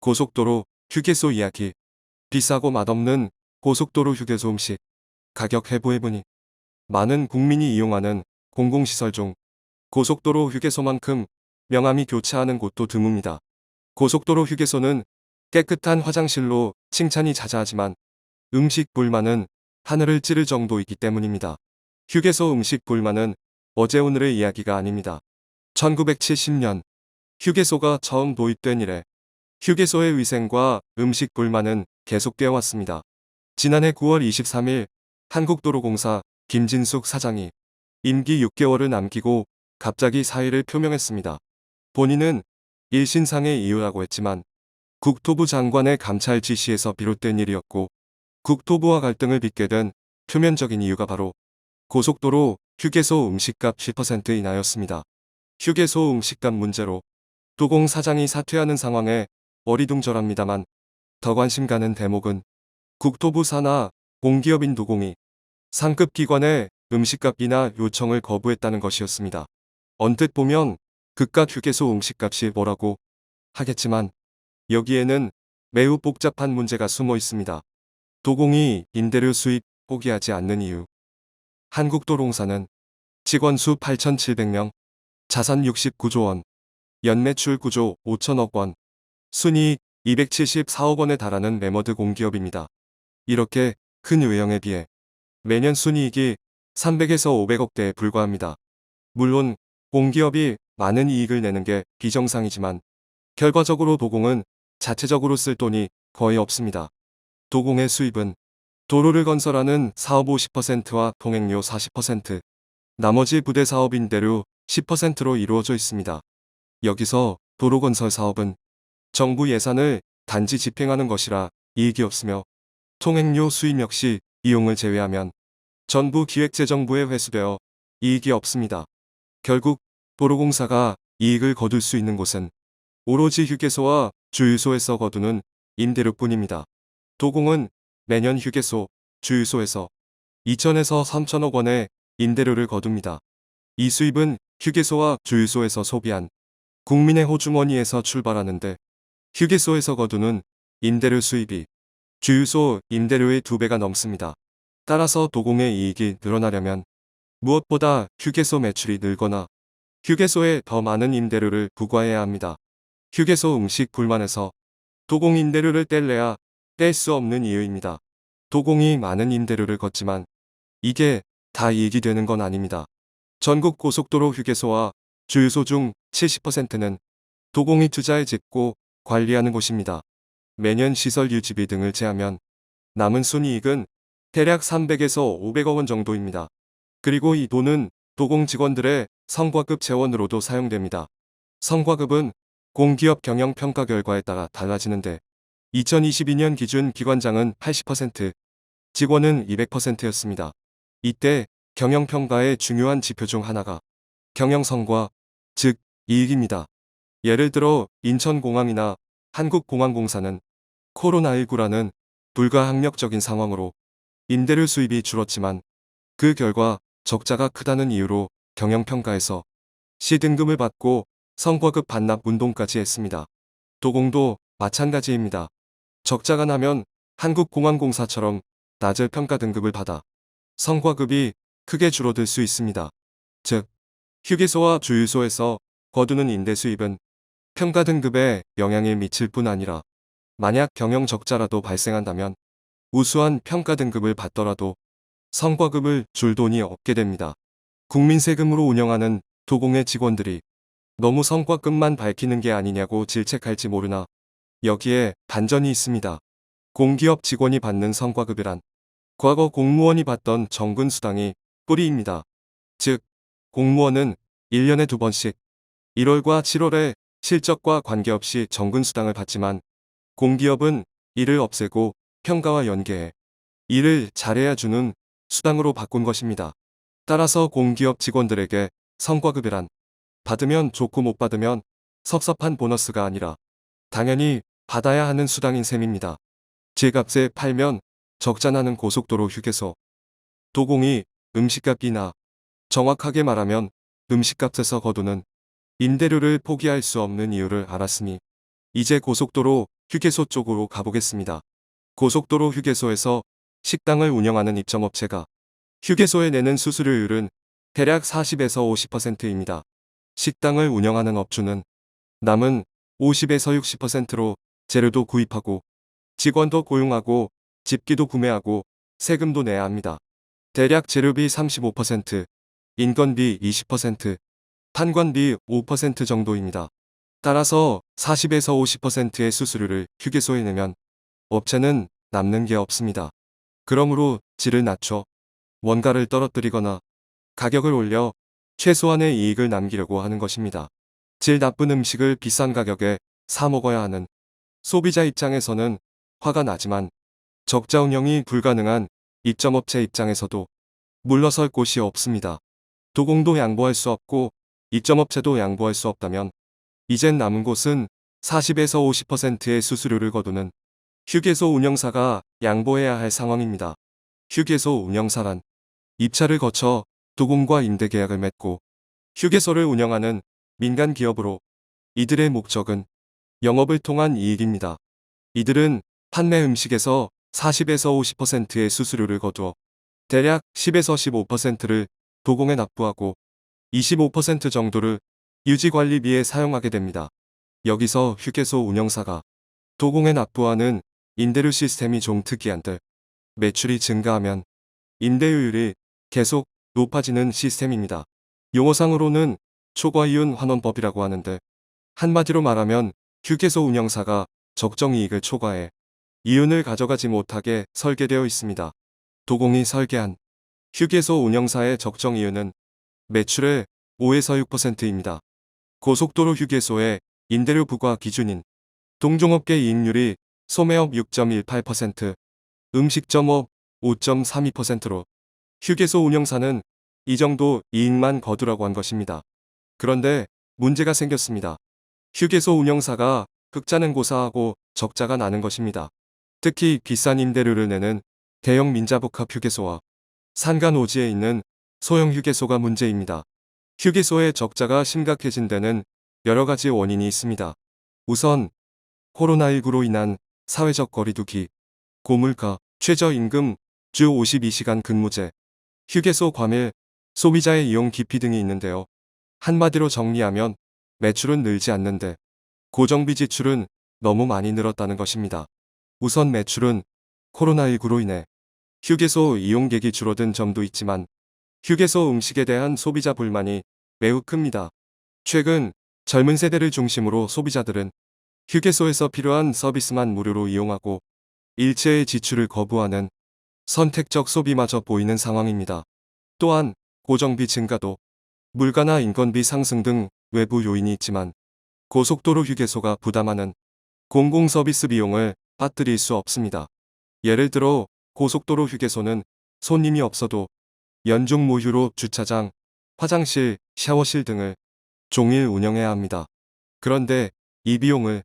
고속도로 휴게소 이야기. 비싸고 맛없는 고속도로 휴게소 음식. 가격 해보해보니 많은 국민이 이용하는 공공시설 중 고속도로 휴게소만큼 명암이 교차하는 곳도 드뭅니다. 고속도로 휴게소는 깨끗한 화장실로 칭찬이 자자하지만 음식 불만은 하늘을 찌를 정도이기 때문입니다. 휴게소 음식 불만은 어제 오늘의 이야기가 아닙니다. 1970년 휴게소가 처음 도입된 이래 휴게소의 위생과 음식 불만은 계속되어 왔습니다. 지난해 9월 23일 한국도로공사 김진숙 사장이 임기 6개월을 남기고 갑자기 사의를 표명했습니다. 본인은 일신상의 이유라고 했지만 국토부 장관의 감찰 지시에서 비롯된 일이었고 국토부와 갈등을 빚게 된 표면적인 이유가 바로 고속도로 휴게소 음식값 10% 인하였습니다. 휴게소 음식값 문제로 도공 사장이 사퇴하는 상황에 어리둥절합니다만 더 관심 가는 대목은 국토부 산하 공기업인 도공이 상급 기관의 음식값 인하 요청을 거부했다는 것이었습니다. 언뜻 보면 그깟 휴게소 음식값이 뭐라고 하겠지만 여기에는 매우 복잡한 문제가 숨어 있습니다. 도공이 임대료 수입 포기하지 않는 이유. 한국도로공사는 직원 수 8,700명, 자산 69조 원, 연매출 9조 5천억 원, 순이익 274억 원에 달하는 매머드 공기업입니다. 이렇게 큰 외형에 비해 매년 순이익이 300에서 500억대에 불과합니다. 물론 공기업이 많은 이익을 내는 게 비정상이지만 결과적으로 도공은 자체적으로 쓸 돈이 거의 없습니다. 도공의 수입은 도로를 건설하는 사업 50%와 통행료 40%, 나머지 부대 사업 임대료 10%로 이루어져 있습니다. 여기서 도로 건설 사업은 정부 예산을 단지 집행하는 것이라 이익이 없으며 통행료 수입 역시 이용을 제외하면 전부 기획재정부에 회수되어 이익이 없습니다. 결국 도로공사가 이익을 거둘 수 있는 곳은 오로지 휴게소와 주유소에서 거두는 임대료뿐입니다. 도공은 매년 휴게소, 주유소에서 2천에서 3천억 원의 임대료를 거둡니다. 이 수입은 휴게소와 주유소에서 소비한 국민의 호주머니에서 출발하는데 휴게소에서 거두는 임대료 수입이 주유소 임대료의 2배가 넘습니다. 따라서 도공의 이익이 늘어나려면 무엇보다 휴게소 매출이 늘거나 휴게소에 더 많은 임대료를 부과해야 합니다. 휴게소 음식 불만에서 도공 임대료를 뗄래야 뗄 수 없는 이유입니다. 도공이 많은 임대료를 걷지만 이게 다 이익이 되는 건 아닙니다. 전국 고속도로 휴게소와 주유소 중 70%는 도공이 투자해 짓고 관리하는 곳입니다. 매년 시설 유지비 등을 제하면 남은 순이익은 대략 300에서 500억 원 정도입니다. 그리고 이 돈은 도공 직원들의 성과급 재원으로도 사용됩니다. 성과급은 공기업 경영평가 결과에 따라 달라지는데 2022년 기준 기관장은 80%, 직원은 200%였습니다. 이때 경영평가의 중요한 지표 중 하나가 경영성과, 즉 이익입니다. 예를 들어 인천공항이나 한국공항공사는 코로나19라는 불가항력적인 상황으로 임대료 수입이 줄었지만 그 결과 적자가 크다는 이유로 경영평가에서 C등급을 받고 성과급 반납 운동까지 했습니다. 도공도 마찬가지입니다. 적자가 나면 한국공항공사처럼 낮을 평가 등급을 받아 성과급이 크게 줄어들 수 있습니다. 즉, 휴게소와 주유소에서 거두는 임대 수입은 평가 등급에 영향을 미칠 뿐 아니라 만약 경영 적자라도 발생한다면 우수한 평가 등급을 받더라도 성과급을 줄 돈이 없게 됩니다. 국민 세금으로 운영하는 도공의 직원들이 너무 성과급만 밝히는 게 아니냐고 질책할지 모르나 여기에 반전이 있습니다. 공기업 직원이 받는 성과급이란 과거 공무원이 받던 정근수당이 뿌리입니다. 즉, 공무원은 1년에 2번씩 1월과 7월에 실적과 관계없이 정근수당을 받지만 공기업은 이를 없애고 평가와 연계해 일을 잘해야 주는 수당으로 바꾼 것입니다. 따라서 공기업 직원들에게 성과급이란 받으면 좋고 못 받으면 섭섭한 보너스가 아니라 당연히 받아야 하는 수당인 셈입니다. 제값에 팔면 적자나는 고속도로 휴게소. 도공이 음식값이나 정확하게 말하면 음식값에서 거두는 임대료를 포기할 수 없는 이유를 알았으니 이제 고속도로 휴게소 쪽으로 가보겠습니다. 고속도로 휴게소에서 식당을 운영하는 입점업체가 휴게소에 내는 수수료율은 대략 40에서 50%입니다. 식당을 운영하는 업주는 남은 50에서 60%로 재료도 구입하고 직원도 고용하고 집기도 구매하고 세금도 내야 합니다. 대략 재료비 35%, 인건비 20%, 판관비 5% 정도입니다. 따라서 40에서 50%의 수수료를 휴게소에 내면 업체는 남는 게 없습니다. 그러므로 질을 낮춰 원가를 떨어뜨리거나 가격을 올려 최소한의 이익을 남기려고 하는 것입니다. 질 나쁜 음식을 비싼 가격에 사 먹어야 하는 소비자 입장에서는 화가 나지만 적자 운영이 불가능한 입점업체 입장에서도 물러설 곳이 없습니다. 도공도 양보할 수 없고 입점업체도 양보할 수 없다면 이젠 남은 곳은 40에서 50%의 수수료를 거두는 휴게소 운영사가 양보해야 할 상황입니다. 휴게소 운영사란 입찰을 거쳐 도공과 임대 계약을 맺고 휴게소를 운영하는 민간 기업으로 이들의 목적은 영업을 통한 이익입니다. 이들은 판매 음식에서 40에서 50%의 수수료를 거두어 대략 10에서 15%를 도공에 납부하고 25% 정도를 유지관리비에 사용하게 됩니다. 여기서 휴게소 운영사가 도공에 납부하는 임대료 시스템이 좀 특이한데 매출이 증가하면 임대료율이 계속 높아지는 시스템입니다. 용어상으로는 초과이윤 환원법이라고 하는데 한마디로 말하면 휴게소 운영사가 적정 이익을 초과해 이윤을 가져가지 못하게 설계되어 있습니다. 도공이 설계한 휴게소 운영사의 적정 이윤은 매출의 5에서 6%입니다. 고속도로 휴게소의 임대료 부과 기준인 동종업계 이익률이 소매업 6.18%, 음식점업 5.32%로 휴게소 운영사는 이 정도 이익만 거두라고 한 것입니다. 그런데 문제가 생겼습니다. 휴게소 운영사가 흑자는 고사하고 적자가 나는 것입니다. 특히 비싼 임대료를 내는 대형 민자복합 휴게소와 산간오지에 있는 소형 휴게소가 문제입니다. 휴게소의 적자가 심각해진 데는 여러 가지 원인이 있습니다. 우선 코로나19로 인한 사회적 거리두기, 고물가, 최저임금, 주 52시간 근무제, 휴게소 과밀, 소비자의 이용 기피 등이 있는데요. 한마디로 정리하면 매출은 늘지 않는데 고정비 지출은 너무 많이 늘었다는 것입니다. 우선 매출은 코로나19로 인해 휴게소 이용객이 줄어든 점도 있지만 휴게소 음식에 대한 소비자 불만이 매우 큽니다. 최근 젊은 세대를 중심으로 소비자들은 휴게소에서 필요한 서비스만 무료로 이용하고 일체의 지출을 거부하는 선택적 소비마저 보이는 상황입니다. 또한 고정비 증가도 물가나 인건비 상승 등 외부 요인이 있지만 고속도로 휴게소가 부담하는 공공서비스 비용을 빠뜨릴 수 없습니다. 예를 들어 고속도로 휴게소는 손님이 없어도 연중 무휴로 주차장, 화장실, 샤워실 등을 종일 운영해야 합니다. 그런데 이 비용을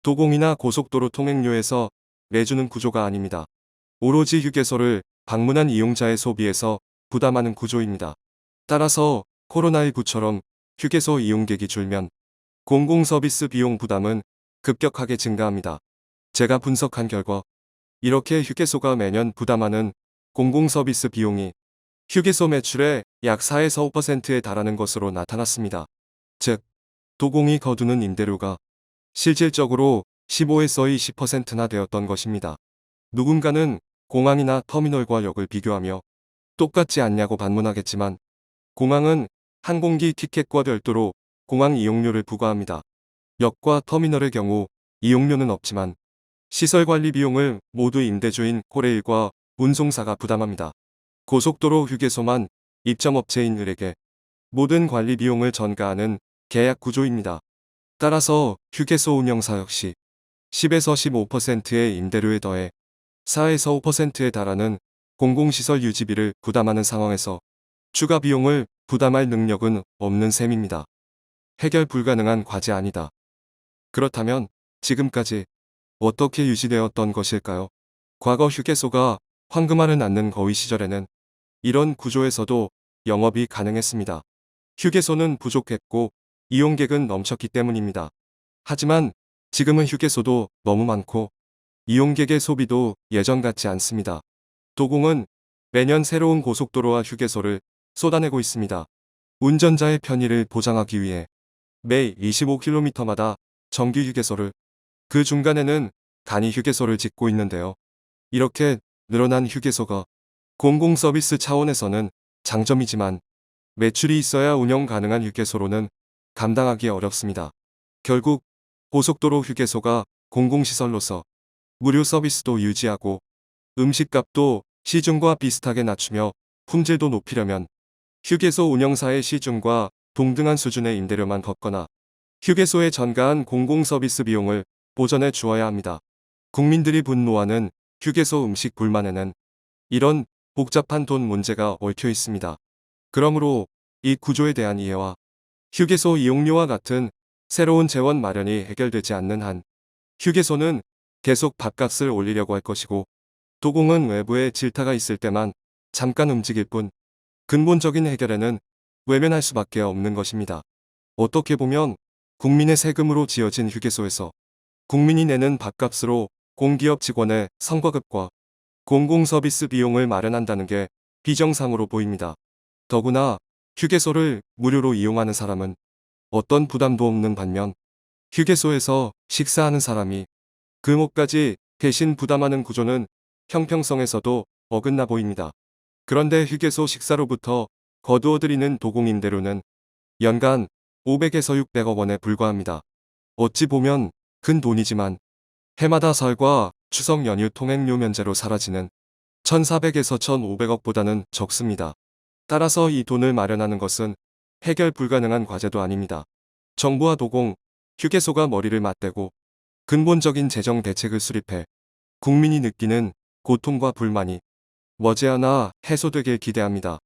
도공이나 고속도로 통행료에서 내주는 구조가 아닙니다. 오로지 휴게소를 방문한 이용자의 소비에서 부담하는 구조입니다. 따라서 코로나19처럼 휴게소 이용객이 줄면 공공서비스 비용 부담은 급격하게 증가합니다. 제가 분석한 결과 이렇게 휴게소가 매년 부담하는 공공서비스 비용이 휴게소 매출의 약 4에서 5%에 달하는 것으로 나타났습니다. 즉, 도공이 거두는 임대료가 실질적으로 15에서 20%나 되었던 것입니다. 누군가는 공항이나 터미널과 역을 비교하며 똑같지 않냐고 반문하겠지만 공항은 항공기 티켓과 별도로 공항 이용료를 부과합니다. 역과 터미널의 경우 이용료는 없지만 시설관리 비용을 모두 임대주인 코레일과 운송사가 부담합니다. 고속도로 휴게소만 입점업체인 을에게 모든 관리 비용을 전가하는 계약 구조입니다. 따라서 휴게소 운영사 역시 10에서 15%의 임대료에 더해 4에서 5%에 달하는 공공시설 유지비를 부담하는 상황에서 추가 비용을 부담할 능력은 없는 셈입니다. 해결 불가능한 과제 아니다. 그렇다면 지금까지 어떻게 유지되었던 것일까요? 과거 휴게소가 황금알을 낳는 거위 시절에는 이런 구조에서도 영업이 가능했습니다. 휴게소는 부족했고 이용객은 넘쳤기 때문입니다. 하지만 지금은 휴게소도 너무 많고 이용객의 소비도 예전 같지 않습니다. 도공은 매년 새로운 고속도로와 휴게소를 쏟아내고 있습니다. 운전자의 편의를 보장하기 위해 매 25km마다 정기 휴게소를, 그 중간에는 간이 휴게소를 짓고 있는데요. 이렇게 늘어난 휴게소가 공공서비스 차원에서는 장점이지만 매출이 있어야 운영 가능한 휴게소로는 감당하기 어렵습니다. 결국 고속도로 휴게소가 공공시설로서 무료 서비스도 유지하고 음식값도 시중과 비슷하게 낮추며 품질도 높이려면 휴게소 운영사의 시중과 동등한 수준의 임대료만 걷거나 휴게소의 전가한 공공서비스 비용을 보전해 주어야 합니다. 국민들이 분노하는 휴게소 음식 불만에는 이런 복잡한 돈 문제가 얽혀 있습니다. 그러므로 이 구조에 대한 이해와 휴게소 이용료와 같은 새로운 재원 마련이 해결되지 않는 한 휴게소는 계속 밥값을 올리려고 할 것이고, 도공은 외부에 질타가 있을 때만 잠깐 움직일 뿐 근본적인 해결에는 외면할 수밖에 없는 것입니다. 어떻게 보면 국민의 세금으로 지어진 휴게소에서 국민이 내는 밥값으로 공기업 직원의 성과급과 공공서비스 비용을 마련한다는 게 비정상으로 보입니다. 더구나 휴게소를 무료로 이용하는 사람은 어떤 부담도 없는 반면 휴게소에서 식사하는 사람이 그 몫까지 대신 부담하는 구조는 형평성에서도 어긋나 보입니다. 그런데 휴게소 식사로부터 거두어들이는 도공임대료는 연간 500에서 600억 원에 불과합니다. 어찌 보면 큰 돈이지만 해마다 설과 추석 연휴 통행료 면제로 사라지는 1,400에서 1,500억보다는 적습니다. 따라서 이 돈을 마련하는 것은 해결 불가능한 과제도 아닙니다. 정부와 도공, 휴게소가 머리를 맞대고 근본적인 재정 대책을 수립해 국민이 느끼는 고통과 불만이 머지않아 해소되길 기대합니다.